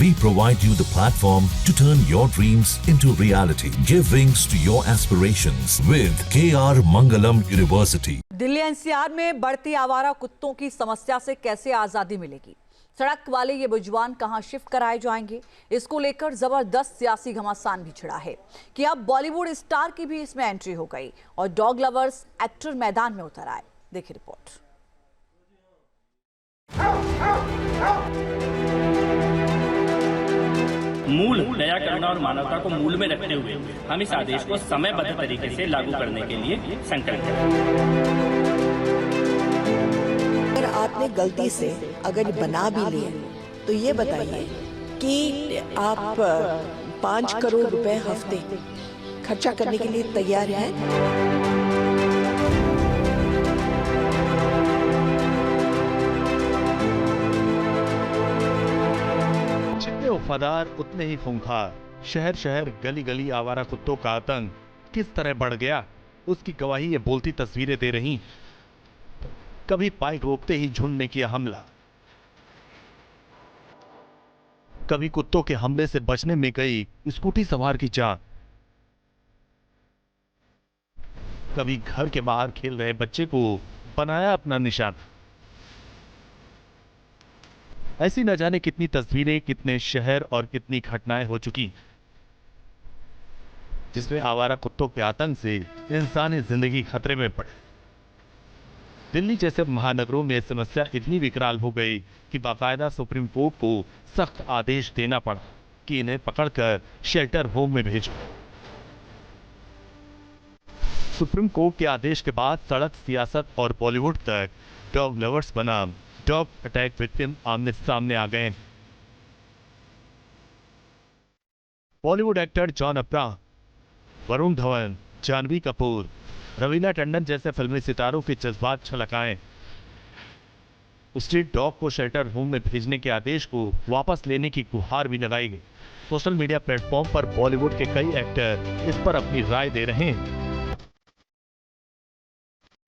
We provide you the platform to turn your dreams into reality. Give wings to your aspirations with KR Mangalam University. Delhi NCR में बढ़ती आवारा कुत्तों की समस्या से कैसे आजादी मिलेगी? सड़क वाले ये बेजुबान कहां शिफ्ट कराए जाएंगे? इसको लेकर जबरदस्त सियासी घमासान भी छिड़ा है कि अब बॉलीवुड स्टार की भी इसमें एंट्री हो गई और डॉग लवर्स एक्टर मैदान में उतर आए। देखिए रिपोर्ट। मूल दया, करुणा और मानवता को मूल में रखते हुए हम इस आदेश को समयबद्ध तरीके से लागू करने के लिए संकल्पित हैं। अगर आपने गलती से अगर बना भी लिए तो ये बताइए कि आप 5 करोड़ रुपए हफ्ते खर्चा करने के लिए तैयार हैं? जितने वफादार उतने ही खूंखार। शहर शहर गली गली आवारा कुत्तों का आतंक किस तरह बढ़ गया, उसकी गवाही ये बोलती तस्वीरें दे रही। कभी बाइक रोकते ही झुंड ने किया हमला, कभी कुत्तों के हमले से बचने में गई स्कूटी सवार की जान, कभी घर के बाहर खेल रहे बच्चे को बनाया अपना निशान। ऐसी न जाने कितनी तस्वीरें, कितने शहर और कितनी घटनाएं हो चुकी जिसमें आवारा कुत्तों के आतंक से इंसानी जिंदगी खतरे में पड़े। दिल्ली जैसे महानगरों में समस्या इतनी विकराल हो गई कि बाकायदा सुप्रीम कोर्ट को सख्त आदेश देना पड़ा कि इन्हें पकड़कर शेल्टर होम में भेजो। सुप्रीम कोर्ट के आदेश के बाद सड़क, सियासत और बॉलीवुड तक डॉग लवर्स बनाम डॉग अटैक विक्टिम आमने सामने आ गए। बॉलीवुड एक्टर जॉन अब्राहम, वरुण धवन, जानवी कपूर, रवीना टंडन जैसे फिल्मी सितारों के जज्बात छलकाएं। स्ट्रीट डॉग को शेल्टर होम में भेजने के आदेश को वापस लेने की गुहार भी लगाई गई। सोशल मीडिया प्लेटफॉर्म पर बॉलीवुड के कई एक्टर इस पर अपनी राय दे रहे हैं।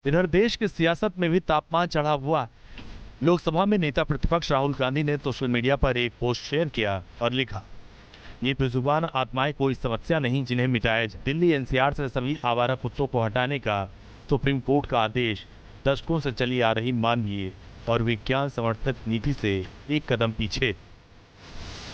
इधर देश की सियासत में भी तापमान चढ़ा हुआ। लोकसभा में नेता प्रतिपक्ष राहुल गांधी ने सोशल मीडिया पर एक पोस्ट शेयर किया और लिखा, ये बेजुबान आत्माएं कोई समस्या नहीं जिन्हें मिटाया जाए। दिल्ली एनसीआर से सभी आवारा कुत्तों को हटाने का सुप्रीम कोर्ट का आदेश दशकों से चली आ रही मानवीय और विज्ञान समर्थित नीति से एक कदम पीछे।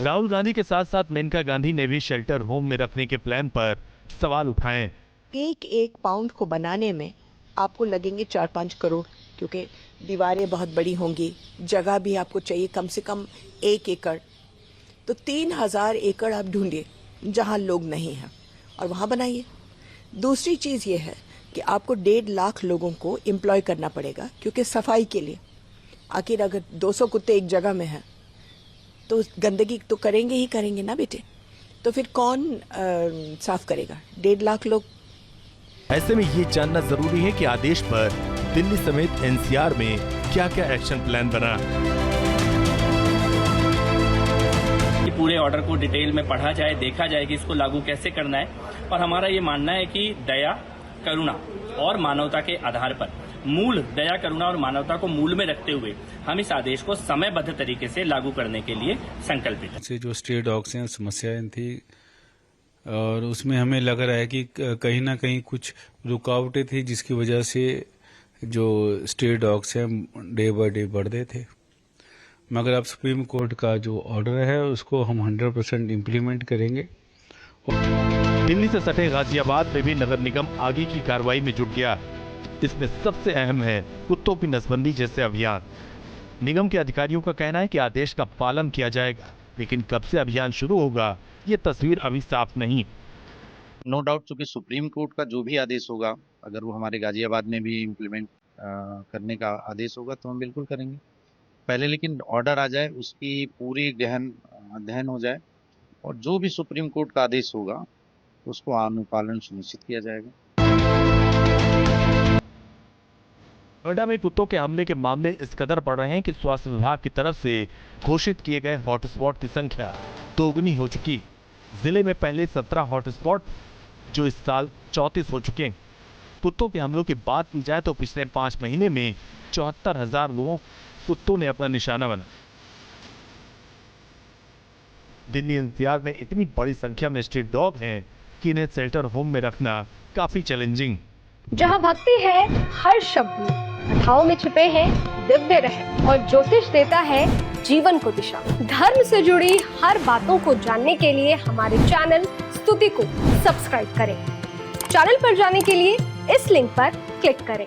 राहुल गांधी के साथ साथ मेनका गांधी ने भी शेल्टर होम में रखने के प्लान पर सवाल उठाए। एक पाउंड को बनाने में आपको लगेंगे 4-5 करोड़, क्योंकि दीवारें बहुत बड़ी होंगी, जगह भी आपको चाहिए कम से कम 1 एकड़। तो 3000 एकड़ आप ढूंढिए जहां लोग नहीं हैं और वहां बनाइए। दूसरी चीज़ ये है कि आपको 1.5 लाख लोगों को एम्प्लॉय करना पड़ेगा, क्योंकि सफाई के लिए आखिर अगर 200 कुत्ते एक जगह में हैं तो गंदगी तो करेंगे ही करेंगे ना बेटे, तो फिर कौन साफ करेगा? 1.5 लाख लोग। ऐसे में ये जानना जरूरी है कि आदेश पर दिल्ली समेत एनसीआर में क्या क्या एक्शन प्लान बना। पूरे ऑर्डर को डिटेल में पढ़ा जाए, देखा जाए कि इसको लागू कैसे करना है। और हमारा ये मानना है कि दया, करुणा और मानवता के आधार पर, मूल दया, करुणा और मानवता को मूल में रखते हुए हम इस आदेश को समयबद्ध तरीके से लागू करने के लिए संकल्पित हैं। जो स्ट्रे डॉग्स हैं समस्याएं थी और उसमें हमें लग रहा है कि कहीं ना कहीं कुछ रुकावटें थी जिसकी वजह से जो स्ट्रे डॉग्स हैं डे बाय डे बढ़ते थे। मगर अब सुप्रीम कोर्ट का जो ऑर्डर है उसको हम 100% इम्प्लीमेंट करेंगे। दिल्ली से सटे गाजियाबाद में भी नगर निगम आगे की कार्रवाई में जुट गया। इसमें सबसे अहम है कुत्तों की नसबंदी जैसे अभियान। निगम के अधिकारियों का कहना है कि आदेश का पालन किया जाएगा, लेकिन कब से अभियान शुरू होगा ये तस्वीर अभी साफ नहीं। नो डाउट, चूंकि सुप्रीम कोर्ट का जो भी आदेश होगा, अगर वो हमारे गाजियाबाद में भी इम्प्लीमेंट करने का आदेश होगा तो हम बिल्कुल करेंगे। पहले लेकिन ऑर्डर आ जाए, उसकी पूरी गहन अध्ययन हो जाए और जो भी सुप्रीम कोर्ट का आदेश होगा उसको अनुपालन सुनिश्चित किया जाएगा। नोएडा में कुत्तों के हमले के मामले इस कदर बढ़ रहे हैं कि स्वास्थ्य विभाग की तरफ से घोषित किए गए हॉटस्पॉट की संख्या दोगुनी हो चुकी। जिले में पहले 17 हॉटस्पॉट जो इस साल 34 हो चुके हैं। कुत्तों के हमलों की बात की जाए तो पिछले 5 महीने में 74,000 लोगों कुत्तों ने अपना निशाना बना। दिल्ली एनसीआर में इतनी बड़ी संख्या में स्ट्रीट डॉग हैं कि इन्हें शेल्टर होम में रखना काफी चैलेंजिंग। जहाँ भक्ति है हर शब्द में, कथाओं में छिपे हैं दिव्य रहस्य और ज्योतिष देता है जीवन को दिशा। धर्म से जुड़ी हर बातों को जानने के लिए हमारे चैनल स्तुति को सब्सक्राइब करें। चैनल पर जाने के लिए इस लिंक पर क्लिक करें।